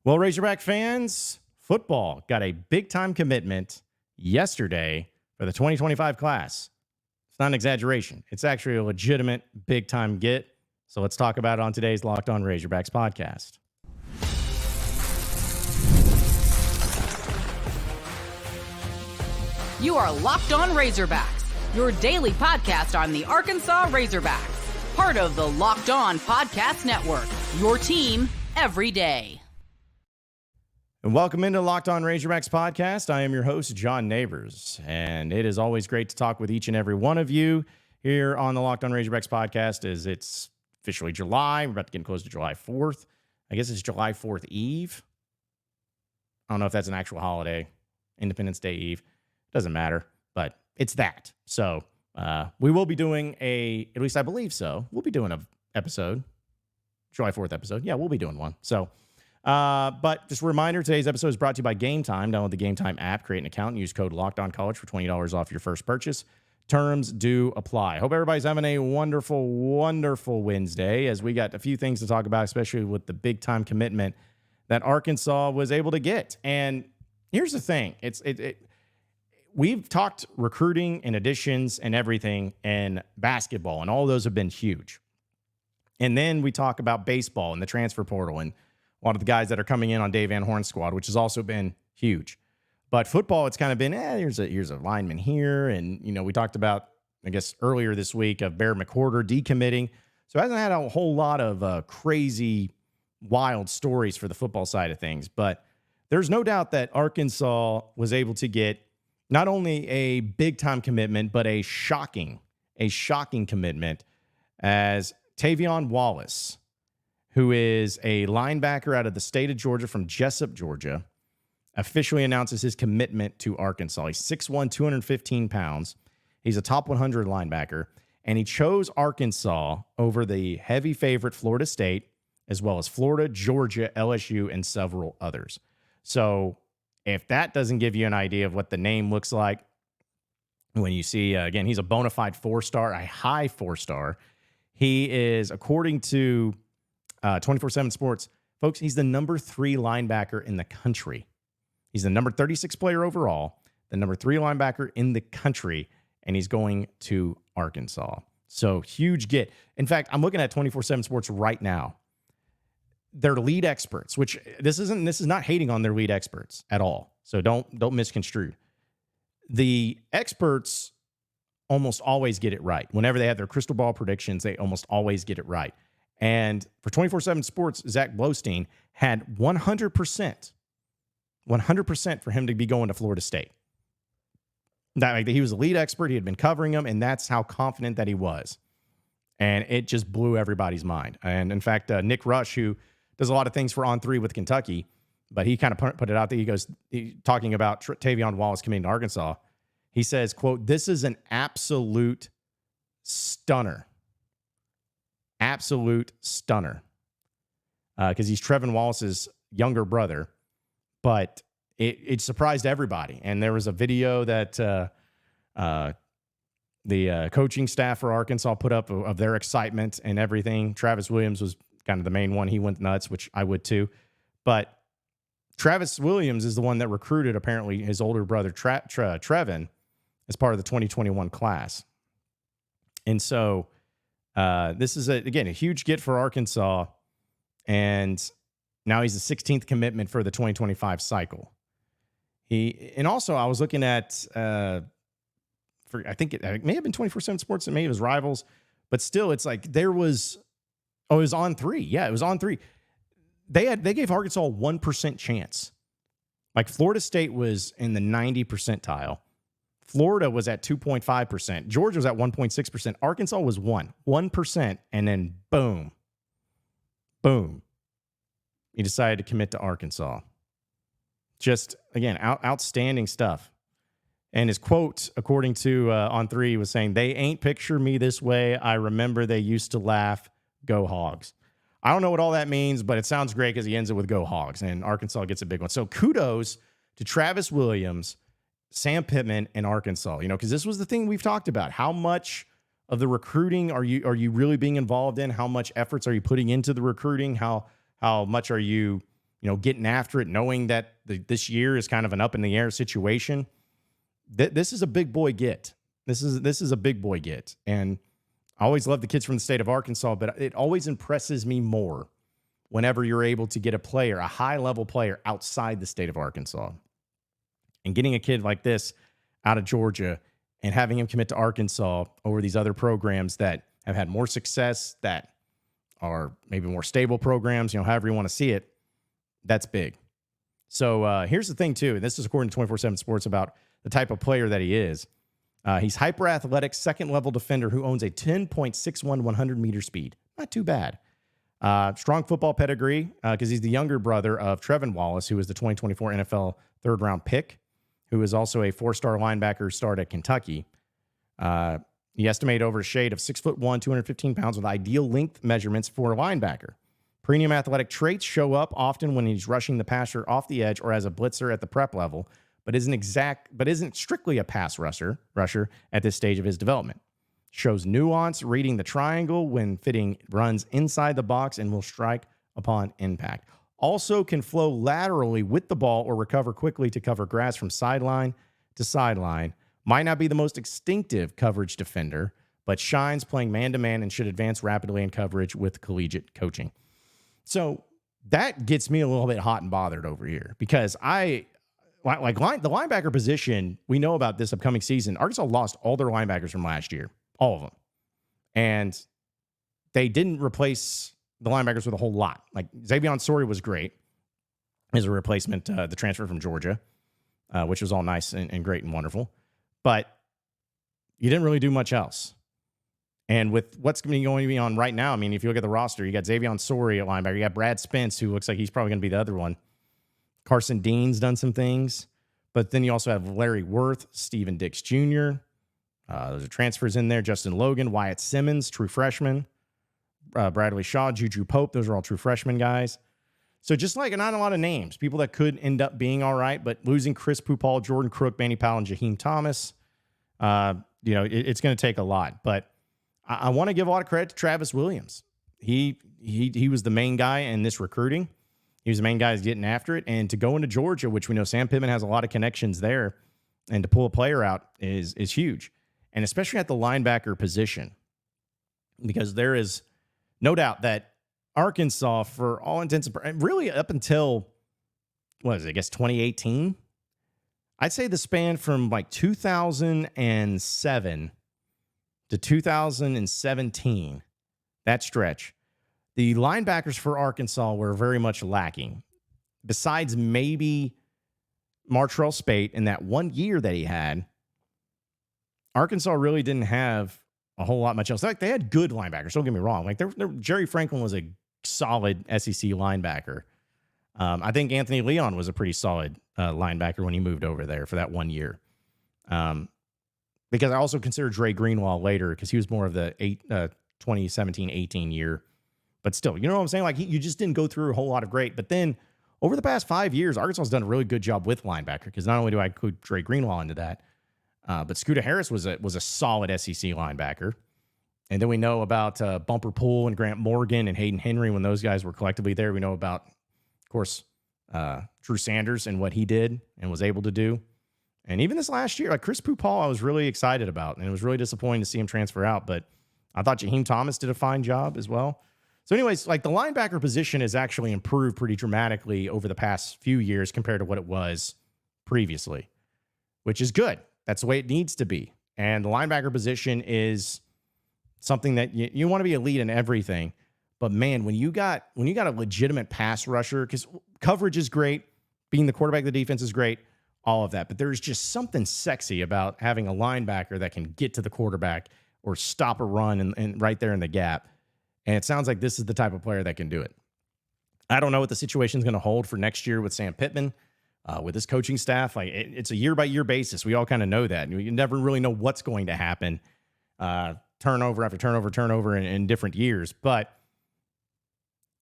Well, Razorback fans, football got a big-time commitment yesterday for the 2025 class. It's not an exaggeration. It's actually a legitimate big-time get. So let's talk about it on today's Locked On Razorbacks podcast. You are Locked On Razorbacks, your daily podcast on the Arkansas Razorbacks. Part of the Locked On Podcast Network, your team every day. And welcome into Locked On Razorbacks podcast. I am your host, John Nabors, and it is always great to talk with each and every one of you here on the Locked On Razorbacks podcast as it's officially July. We're about to get close to July 4th. I guess it's July 4th Eve. I don't know if that's an actual holiday, Independence Day Eve. Doesn't matter, but it's that. So we will be doing at least I believe so, we'll be doing an episode, July 4th episode. Yeah, we'll be doing one. So, but just a reminder, today's episode is brought to you by Gametime. Download the Gametime app, create an account, and use code LOCKEDONCollege for $20 off your first purchase. Terms do apply. Hope everybody's having a wonderful, wonderful Wednesday as we got a few things to talk about, especially with the big-time commitment that Arkansas was able to get. And here's the thing. We've talked recruiting and additions and everything in basketball, and all those have been huge. And then we talk about baseball and the transfer portal and a lot of the guys that are coming in on Dave Van Horn's squad, which has also been huge. But football, it's kind of been, here's a lineman here. And, we talked about, I guess, earlier this week of Bear McWhorter decommitting. So it hasn't had a whole lot of crazy, wild stories for the football side of things. But there's no doubt that Arkansas was able to get not only a big-time commitment, but a shocking commitment as Tavion Wallace, who is a linebacker out of the state of Georgia from Jessup, Georgia, officially announces his commitment to Arkansas. He's 6'1", 215 pounds. He's a top 100 linebacker, and he chose Arkansas over the heavy favorite Florida State, as well as Florida, Georgia, LSU, and several others. So if that doesn't give you an idea of what the name looks like, when you see, again, he's a bona fide four-star, a high four-star. He is, according to 24/7 Sports, folks, he's the number 3 linebacker in the country. He's the number 36 player overall, the number 3 linebacker in the country, and he's going to Arkansas. So huge get. In fact, I'm looking at 24/7 Sports right now. Their lead experts, which this is not hating on their lead experts at all. So don't misconstrue. The experts almost always get it right. Whenever they have their crystal ball predictions, they almost always get it right. And for 24/7 Sports, Zach Blostein had 100% for him to be going to Florida State. He was a lead expert. He had been covering him, and that's how confident that he was. And it just blew everybody's mind. And in fact, Nick Rush, who does a lot of things for On3 with Kentucky, but he kind of put it out there. He goes, talking about Tavion Wallace coming to Arkansas. He says, quote, "This is an absolute stunner. Absolute stunner." Because he's Trevin Wallace's younger brother. But it surprised everybody. And there was a video that the coaching staff for Arkansas put up of their excitement and everything. Travis Williams was kind of the main one. He went nuts, which I would too. But Travis Williams is the one that recruited, apparently, his older brother, Trevin, as part of the 2021 class. And so this is, again, a huge get for Arkansas. And now he's the 16th commitment for the 2025 cycle. And also I was looking at, I think it may have been 24/7 Sports, and maybe it was Rivals, but still it's like it was On3. Yeah, it was On3. They gave Arkansas a 1% chance. Like Florida State was in the 90 percentile. Florida was at 2.5%. Georgia was at 1.6%. Arkansas was 1%, and then boom. He decided to commit to Arkansas. Just, again, outstanding stuff. And his quote, according to On3, was saying, "They ain't picture me this way. I remember they used to laugh. Go Hogs." I don't know what all that means, but it sounds great because he ends it with "Go Hogs," and Arkansas gets a big one. So kudos to Travis Williams, Sam Pittman, and Arkansas. Because this was the thing we've talked about. How much of the recruiting are you really being involved in? How much efforts are you putting into the recruiting? How much are you getting after it, knowing that this year is kind of an up in the air situation. This is a big boy get. This is a big boy get. And I always love the kids from the state of Arkansas, but it always impresses me more whenever you're able to get a high-level player outside the state of Arkansas. And getting a kid like this out of Georgia and having him commit to Arkansas over these other programs that have had more success, that are maybe more stable programs, however you want to see it, that's big. So here's the thing, too. And this is according to 24/7 Sports about the type of player that he is. He's hyper-athletic, second-level defender who owns a 10.61 100-meter speed. Not too bad. Strong football pedigree because he's the younger brother of Tavion Wallace, who was the 2024 NFL third-round pick, who is also a 4-star linebacker who started at Kentucky. He estimated over a shade of 6'1", 215 pounds with ideal length measurements for a linebacker. Premium athletic traits show up often when he's rushing the passer off the edge or as a blitzer at the prep level, but isn't strictly a pass rusher at this stage of his development. Shows nuance, reading the triangle when fitting runs inside the box, and will strike upon impact. Also can flow laterally with the ball or recover quickly to cover grass from sideline to sideline. Might not be the most instinctive coverage defender, but shines playing man-to-man and should advance rapidly in coverage with collegiate coaching. So that gets me a little bit hot and bothered over here because the linebacker position, we know about this upcoming season. Arkansas lost all their linebackers from last year, all of them. And they didn't replace the linebackers with a whole lot. Like Xavion Sorey was great as a replacement, the transfer from Georgia, which was all nice and great and wonderful. But you didn't really do much else. And with what's going to be on right now, I mean, if you look at the roster, you got Xavion Sorey at linebacker. You got Brad Spence, who looks like he's probably going to be the other one. Carson Dean's done some things. But then you also have Larry Worth, Steven Dix Jr. Those are transfers in there. Justin Logan, Wyatt Simmons, true freshman. Bradley Shaw, Juju Pope. Those are all true freshman guys. So just like not a lot of names, people that could end up being all right, but losing Chris Pupal, Jordan Crook, Manny Powell, and Jaheim Thomas, it's going to take a lot. But I want to give a lot of credit to Travis Williams. He was the main guy in this recruiting. He was the main guy who's getting after it. And to go into Georgia, which we know Sam Pittman has a lot of connections there, and to pull a player out is huge. And especially at the linebacker position, because there is no doubt that Arkansas, for all intents and really up until, 2018? I'd say the span from like 2007 to 2017, that stretch, the linebackers for Arkansas were very much lacking. Besides maybe Martrell Spate in that 1 year that he had, Arkansas really didn't have a whole lot much else. Like they had good linebackers, don't get me wrong. Like Jerry Franklin was a solid SEC linebacker. I think Anthony Leon was a pretty solid linebacker when he moved over there for that 1 year. Because I also consider Dre Greenwald later because he was more of the 2017-18 year. But still, you know what I'm saying? Like you just didn't go through a whole lot of great. But then over the past 5 years, Arkansas has done a really good job with linebacker because not only do I include Dre Greenwald into that, but Scooter Harris was a solid SEC linebacker. And then we know about Bumper Poole and Grant Morgan and Hayden Henry when those guys were collectively there. We know about, of course, Drew Sanders and what he did and was able to do. And even this last year, like Chris Pupal, I was really excited about. And it was really disappointing to see him transfer out. But I thought Jaheim Thomas did a fine job as well. So anyways, like the linebacker position has actually improved pretty dramatically over the past few years compared to what it was previously, which is good. That's the way it needs to be. And the linebacker position is something that you want to be elite in everything. But man, when you got a legitimate pass rusher, because coverage is great, being the quarterback of the defense is great, all of that. But there's just something sexy about having a linebacker that can get to the quarterback or stop a run and right there in the gap. And it sounds like this is the type of player that can do it. I don't know what the situation is going to hold for next year with Sam Pittman, with his coaching staff. Like it's a year-by-year basis. We all kind of know that. You never really know what's going to happen, turnover after turnover in different years. But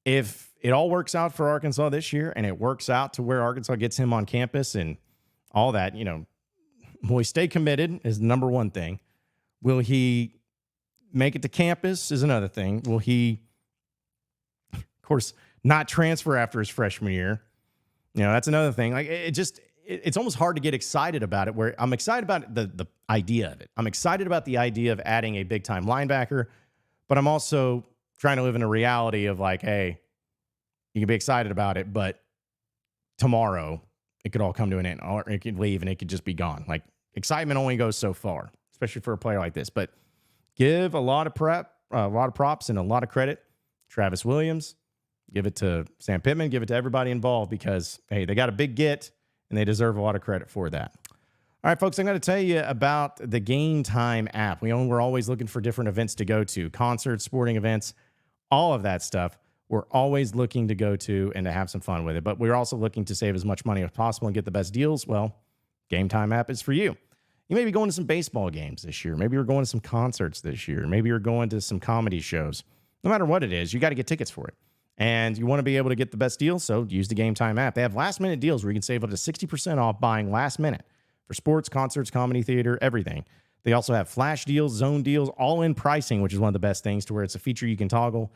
if it all works out for Arkansas this year and it works out to where Arkansas gets him on campus and all that, will he stay committed is the number one thing. Will he make it to campus is another thing. Will he, of course, not transfer after his freshman year? That's another thing. Like it's almost hard to get excited about it, where I'm excited about the idea of it. I'm excited about the idea of adding a big time linebacker, but I'm also trying to live in a reality of like, hey, you can be excited about it, but tomorrow it could all come to an end, or it could leave and it could just be gone. Like, excitement only goes so far, especially for a player like this. But give a lot of props and a lot of credit. Travis Williams, give it to Sam Pittman, give it to everybody involved, because, hey, they got a big get and they deserve a lot of credit for that. All right, folks, I'm going to tell you about the Gametime app. We're always looking for different events to go to, concerts, sporting events, all of that stuff. We're always looking to go to and to have some fun with it. But we're also looking to save as much money as possible and get the best deals. Well, Gametime app is for you. You may be going to some baseball games this year. Maybe you're going to some concerts this year. Maybe you're going to some comedy shows. No matter what it is, you got to get tickets for it. And you want to be able to get the best deal, so use the Gametime app. They have last-minute deals where you can save up to 60% off buying last minute for sports, concerts, comedy, theater, everything. They also have flash deals, zone deals, all-in pricing, which is one of the best things, to where it's a feature you can toggle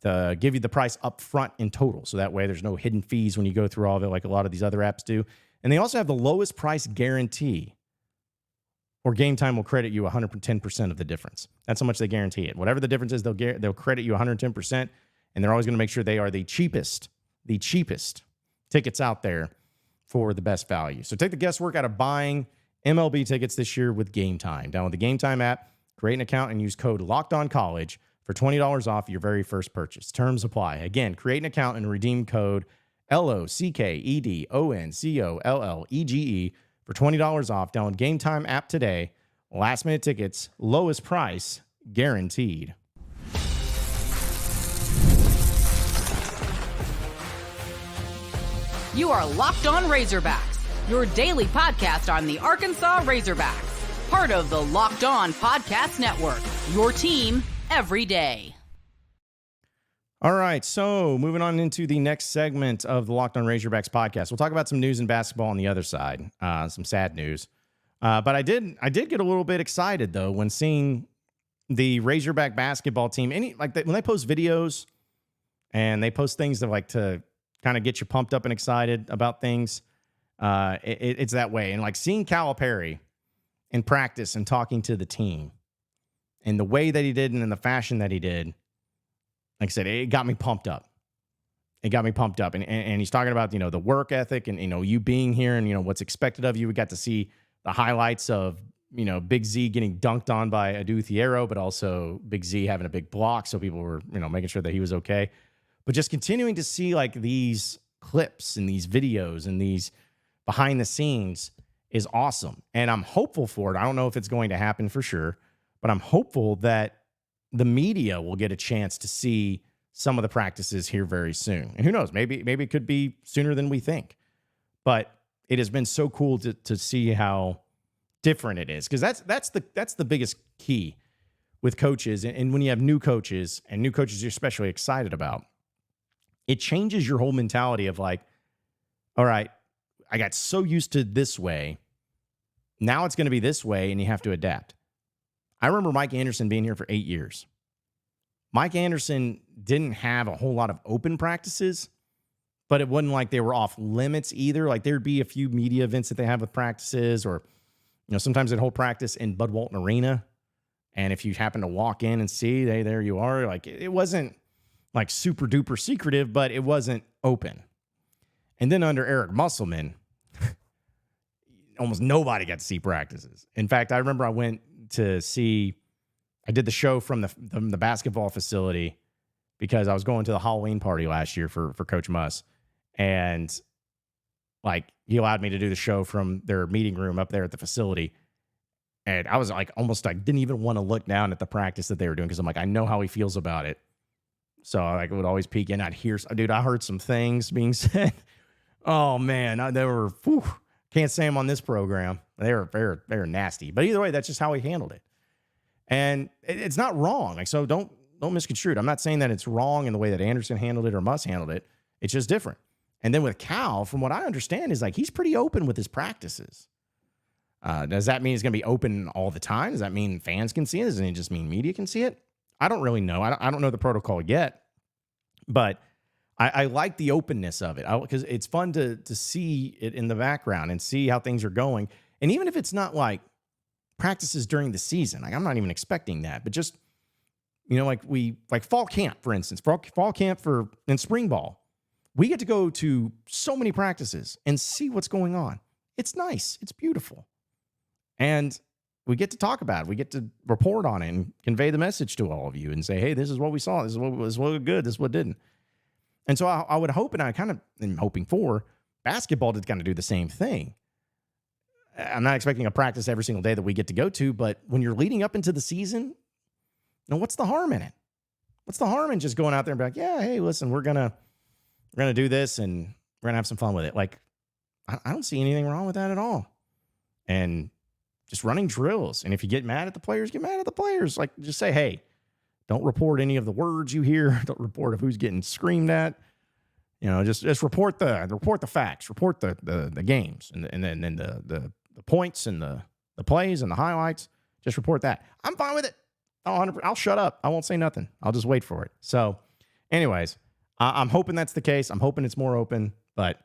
to give you the price up front in total. So that way there's no hidden fees when you go through all of it like a lot of these other apps do. And they also have the lowest price guarantee, or Gametime will credit you 110% of the difference. That's how much they guarantee it. Whatever the difference is, they'll credit you 110%, and they're always going to make sure they are the cheapest tickets out there for the best value. So take the guesswork out of buying MLB tickets this year with Gametime. Download the Gametime app, create an account, and use code LOCKEDONCollege for $20 off your very first purchase. Terms apply. Again, create an account and redeem code LOCKEDONCOLLEGE for $20 off. Download Gametime app today. Last minute tickets, lowest price guaranteed. You are Locked On Razorbacks, your daily podcast on the Arkansas Razorbacks, part of the Locked On Podcast Network, your team every day. All right, so moving on into the next segment of the Locked On Razorbacks podcast. We'll talk about some news in basketball on the other side, some sad news. But I did get a little bit excited, though, when seeing the Razorback basketball team. When they post videos and they post things to kind of get you pumped up and excited about things, it's that way. And like seeing Calipari in practice and talking to the team and the way that he did and in the fashion that he did, like I said, it got me pumped up. It got me pumped up. And he's talking about, the work ethic and, you being here and, what's expected of you. We got to see the highlights of, Big Z getting dunked on by Adu Thiero, but also Big Z having a big block. So people were, making sure that he was okay. But just continuing to see like these clips and these videos and these behind the scenes is awesome. And I'm hopeful for it. I don't know if it's going to happen for sure, but I'm hopeful that the media will get a chance to see some of the practices here very soon. And who knows, maybe it could be sooner than we think. But it has been so cool to see how different it is. Because that's the biggest key with coaches. And when you have new coaches and new coaches you're especially excited about, it changes your whole mentality of like, all right, I got so used to this way. Now it's going to be this way, and you have to adapt. I remember Mike Anderson being here for 8 years. Mike Anderson didn't have a whole lot of open practices, but it wasn't like they were off limits either. Like there'd be a few media events that they have with practices, or, sometimes they'd hold practice in Bud Walton Arena. And if you happen to walk in and see, hey, there you are. Like it wasn't like super duper secretive, but it wasn't open. And then under Eric Musselman, almost nobody got to see practices. In fact, I remember I did the show from the basketball facility because I was going to the Halloween party last year for Coach Muss. And like he allowed me to do the show from their meeting room up there at the facility. And I was like, almost like didn't even want to look down at the practice that they were doing, because I'm like, I know how he feels about it. So I would always peek in. I heard some things being said. Oh man, they were, can't say them on this program. They were nasty. But either way, that's just how he handled it. And it's not wrong. Like, so don't misconstrue it. I'm not saying that it's wrong in the way that Anderson handled it or Muss handled it. It's just different. And then with Cal, from what I understand, is like he's pretty open with his practices. Does that mean he's going to be open all the time? Does that mean fans can see it? Does it just mean media can see it? I don't really know. I don't know the protocol yet, but I like the openness of it because it's fun to see it in the background and see how things are going. And even if it's not like practices during the season, like I'm not even expecting that, but just, like fall camp, for instance, fall camp in spring ball, we get to go to so many practices and see what's going on. It's nice. It's beautiful. And we get to talk about it. We get to report on it and convey the message to all of you and say, hey, this is what we saw. This is what was good. This is what didn't. And so I would hope, and I kind of am hoping for basketball to kind of do the same thing. I'm not expecting a practice every single day that we get to go to, but when you're leading up into the season, what's the harm in it? What's the harm in just going out there and be like, yeah, hey, listen, we're gonna do this and we're gonna have some fun with it. Like, I don't see anything wrong with that at all. And just running drills. And if you get mad at the players, get mad at the players. Like, just say, hey, don't report any of the words you hear. Don't report of who's getting screamed at. Just report the facts. Report the games and then the points and the plays and the highlights. Just report that. I'm fine with it. I'll shut up. I won't say nothing. I'll just wait for it. So, anyways, I'm hoping that's the case. I'm hoping it's more open, but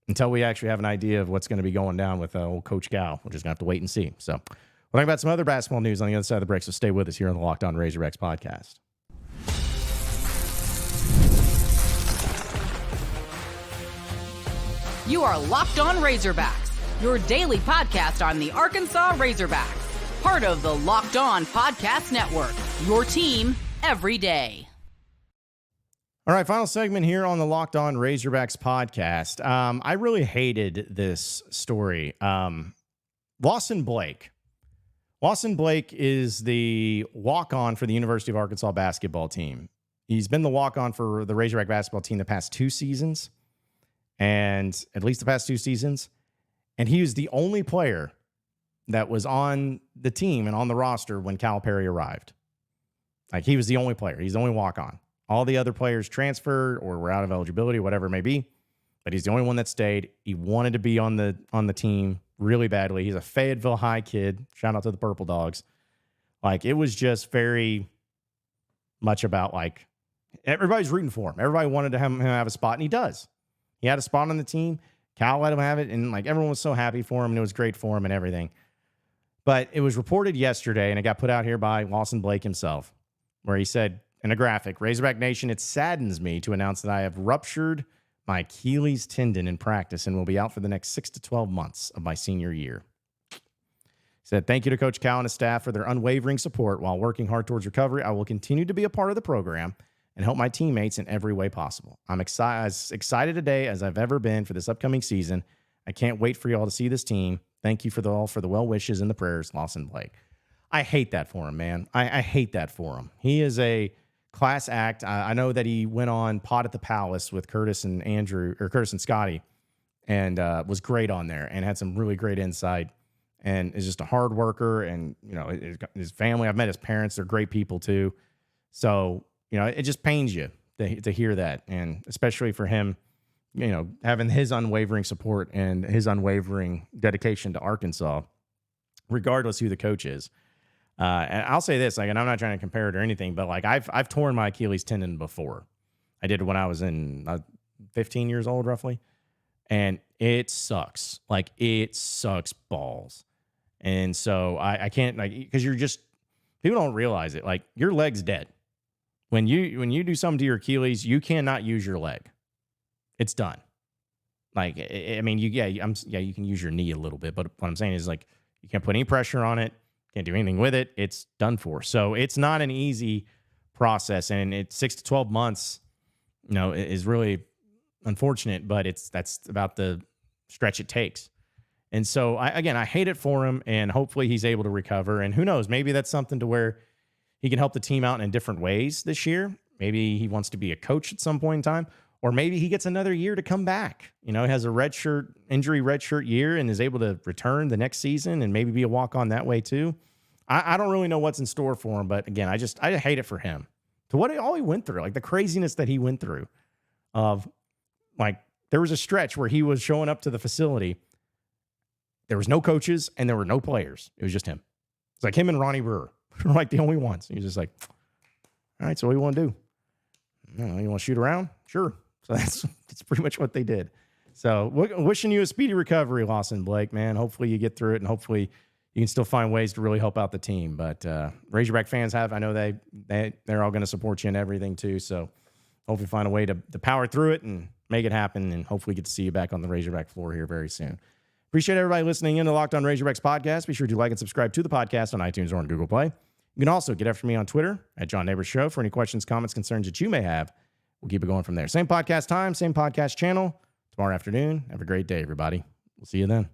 until we actually have an idea of what's going to be going down with old Coach Gal, we're just going to have to wait and see. So we'll talk about some other basketball news on the other side of the break, so stay with us here on the Locked On Razorbacks podcast. You are Locked On Razorbacks, your daily podcast on the Arkansas Razorbacks, part of the Locked On Podcast Network, your team every day. All right, final segment here on the Locked On Razorbacks podcast. I really hated this story. Lawson Blake. Lawson Blake is the walk-on for the University of Arkansas basketball team. He's been the walk-on for the Razorback basketball team the past 2 seasons, and at least the past 2 seasons. And he was the only player that was on the team and on the roster when Calipari arrived. Like, he was the only player. He's the only walk-on. All the other players transferred or were out of eligibility, whatever it may be. But he's the only one that stayed. He wanted to be on the team really badly. He's a Fayetteville High kid. Shout out to the Purple Dogs. Like, it was just very much about, like, everybody's rooting for him. Everybody wanted to have him have a spot, and he does. He had a spot on the team. Cal let him have it, and, like, everyone was so happy for him, and it was great for him and everything. But it was reported yesterday, and it got put out here by Lawson Blake himself, where he said, in a graphic, Razorback Nation, it saddens me to announce that I have ruptured my Achilles tendon in practice and will be out for the next 6 to 12 months of my senior year. He said, thank you to Coach Cal and his staff for their unwavering support while working hard towards recovery. I will continue to be a part of the program and help my teammates in every way possible. I'm as excited today as I've ever been for this upcoming season. I can't wait for y'all to see this team. Thank you for the well wishes and the prayers, Lawson Blake. I hate that for him, man. I hate that for him. He is a class act. I know that he went on Pod at the Palace with Curtis and Scotty, and was great on there and had some really great insight, and is just a hard worker. And, his family, I've met his parents. They're great people too. So, it just pains you to hear that. And especially for him, having his unwavering support and his unwavering dedication to Arkansas, regardless who the coach is. And I'll say this, and I'm not trying to compare it or anything, but I've torn my Achilles tendon before. I did it when I was in 15 years old, roughly. And it sucks. It sucks balls. And so I can't, because people don't realize it. Your leg's dead. When you do something to your Achilles, you cannot use your leg. It's done. You can use your knee a little bit, but what I'm saying is you can't put any pressure on it. Can't do anything with it. It's done for. So it's not an easy process, and it's 6 to 12 months, is really unfortunate, but that's about the stretch it takes. And so I hate it for him, and hopefully he's able to recover. And who knows, maybe that's something to where he can help the team out in different ways this year. Maybe he wants to be a coach at some point in time, or maybe he gets another year to come back. He has a injury redshirt year and is able to return the next season and maybe be a walk-on that way too. I don't really know what's in store for him, but again, I hate it for him. To all he went through, the craziness that he went through of there was a stretch where he was showing up to the facility. There was no coaches and there were no players. It was just him. It's him and Ronnie Brewer were the only ones. He was just all right, so what do you want to do? You want to shoot around? Sure. So that's pretty much what they did. So wishing you a speedy recovery, Lawson Blake, man. Hopefully you get through it, and hopefully you can still find ways to really help out the team. But Razorback fans I know they're all going to support you and everything too. So hopefully find a way to power through it and make it happen, and hopefully get to see you back on the Razorback floor here very soon. Appreciate everybody listening in to Locked On Razorbacks podcast. Be sure to like and subscribe to the podcast on iTunes or on Google Play. You can also get after me on Twitter at John Nabors Show for any questions, comments, concerns that you may have. We'll keep it going from there. Same podcast time, same podcast channel. Tomorrow afternoon. Have a great day, everybody. We'll see you then.